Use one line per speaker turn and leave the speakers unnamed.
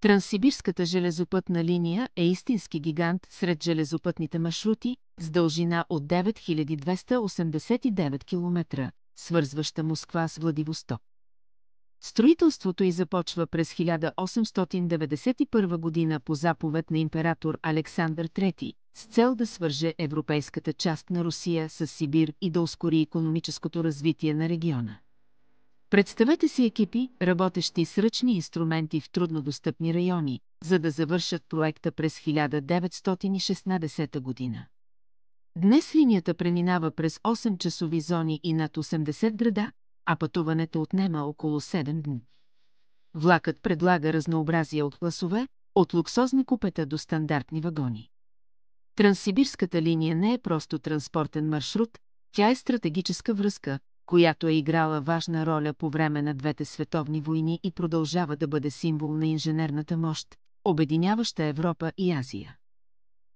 Транссибирската железопътна линия е истински гигант сред железопътните маршрути с дължина от 9289 км, свързваща Москва с Владивосток. Строителството й започва през 1891 година по заповед на император Александър III с цел да свърже европейската част на Русия с Сибир и да ускори икономическото развитие на региона. Представете си екипи, работещи с ръчни инструменти в труднодостъпни райони, за да завършат проекта през 1916 година. Днес линията преминава през 8-часови зони и над 80 града, а пътуването отнема около 7 дни. Влакът предлага разнообразие от класове, от луксозни купета до стандартни вагони. Транссибирската линия не е просто транспортен маршрут, тя е стратегическа връзка, която е играла важна роля по време на двете световни войни и продължава да бъде символ на инженерната мощ, обединяваща Европа и Азия.